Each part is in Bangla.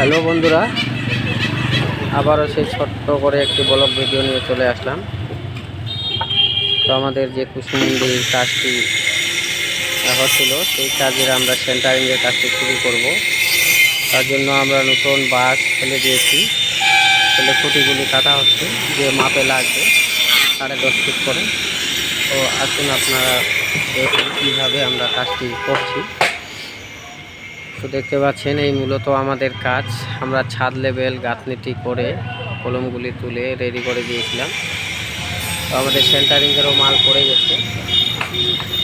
হ্যালো বন্ধুরা, আবারও সেই ছোট্ট করে একটি ব্লগ ভিডিও নিয়ে চলে আসলাম। তো আমাদের যে কুসুমুন্ডি কাজটি হচ্ছিল, সেই কাজের আমরা সেন্টারিংয়ের কাজটি শুরু করব। তার জন্য আমরা নতুন বাঁশ ফেলে দিয়েছি। ফেলে খুঁটিগুলি কাটা হচ্ছে, যে মাপে লাগবে 10.5 ফিট করে। তো আসুন আপনারা দেখুন কীভাবে আমরা কাজটি করছি। তো দেখতে পাচ্ছেন, এই মূলত আমাদের কাজ। আমরা ছাদ লেভেল গাঁথনিটি করে কলমগুলি তুলে রেডি করে দিয়েছিলাম। তো আমাদের সেন্টারিংয়েরও মাল পড়ে গেছে,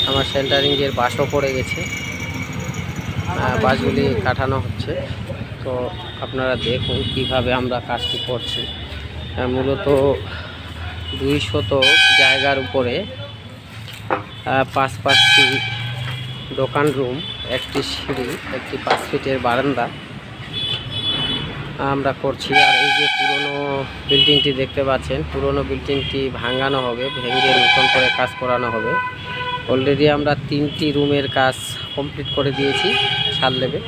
আমার সেন্টারিংয়ের বাঁশও পড়ে গেছে, বাঁশগুলি কাটানো হচ্ছে। তো আপনারা দেখুন কিভাবে আমরা কাজটি করছি। মূলত 200 জায়গার উপরে 5টি দোকান রুম, একটি সিঁড়ি, একটি 5 ফিটের বারান্দা আমরা করছি। আর এই যে পুরনো বিল্ডিংটি দেখতে পাচ্ছেন, পুরনো বিল্ডিংটি ভাঙানো হবে, ভেঙে নতুন করে কাজ করানো হবে। অলরেডি আমরা 3টি রুমের কাজ কমপ্লিট করে দিয়েছি ছাদ লেভেল।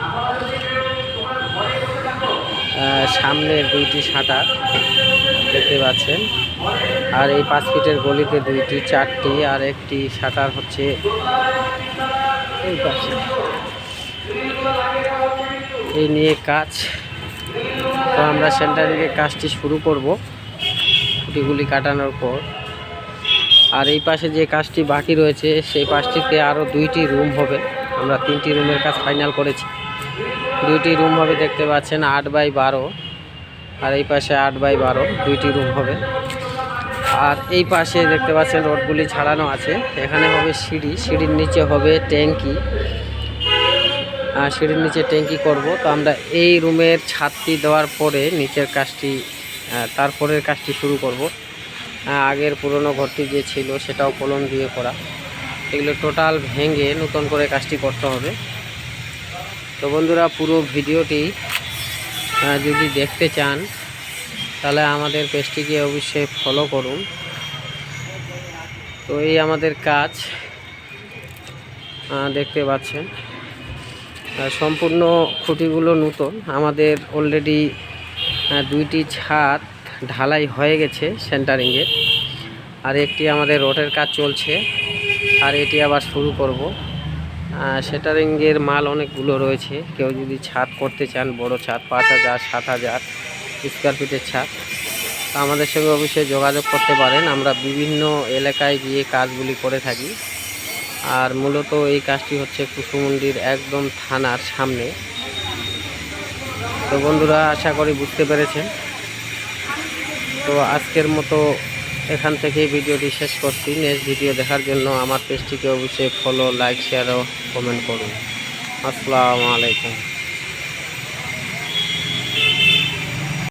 সামনে 2টি শাটার দেখতে পাচ্ছেন, আর এই 5 ফিটের গলিতে 2টি, 4টি, আর একটি শাটার হচ্ছে এই পাশে। এই নিয়ে কাজ। তো আমরা সেন্টারিংয়ের কাজটি শুরু করব খুঁটিগুলি কাটানোর পর। আর এই পাশে যে কাজটি বাকি রয়েছে, সেই পাশটিতে আরও 2টি রুম হবে। আমরা 3টি রুমের কাজ ফাইনাল করেছি। 2টি রুম হবে, দেখতে পাচ্ছেন 8x12, আর এই পাশে 8x12, 2টি রুম হবে। আর এই পাশে দেখতে পাচ্ছেন রডগুলি ছাড়ানো আছে। এখানে হবে সিঁড়ি, সিঁড়ির নিচে হবে ট্যাঙ্কি, সিঁড়ির নিচে ট্যাঙ্কি করব। তো আমরা এই রুমের ছাদটি দেওয়ার পরে নিচের কাজটি, তারপরের কাজটি শুরু করব। আগের পুরনো ঘরটি যে ছিল সেটাও কলম দিয়ে করা, এগুলো টোটাল ভেঙে নতুন করে কাজটি করতে হবে। তো বন্ধুরা, পুরো ভিডিওটি যদি দেখতে চান তাহলে আমাদের পেজটিকে অবশ্যই ফলো করুন। তো এই আমাদের কাজ দেখতে পাচ্ছেন, সম্পূর্ণ খুঁটিগুলো নতুন। আমাদের অলরেডি 2টি ছাদ ঢালাই হয়ে গেছে সেন্টারিংয়ের, আর একটি আমাদের রোডের কাজ চলছে, আর এটি আবার শুরু করব। সেন্টারিংয়ের মাল অনেকগুলো রয়েছে। কেউ যদি ছাদ করতে চান, বড় ছাদ 5,000 7,000 স্কোয়ার ফিটের ছাদ, তো আমাদের সঙ্গে অবশ্যই যোগাযোগ করতে পারেন। আমরা বিভিন্ন এলাকায় গিয়ে কাজগুলি করে থাকি। আর মূলত এই কাজটি হচ্ছে কুসুমুন্ডির একদম থানার সামনে। তো বন্ধুরা, আশা করি বুঝতে পেরেছেন। তো আজকের মতো এখান থেকেই ভিডিওটি শেষ করছি। নেক্সট ভিডিও দেখার জন্য আমার পেজটিকে অবশ্যই ফলো, লাইক, শেয়ার ও কমেন্ট করুন। আসসালামু আলাইকুম।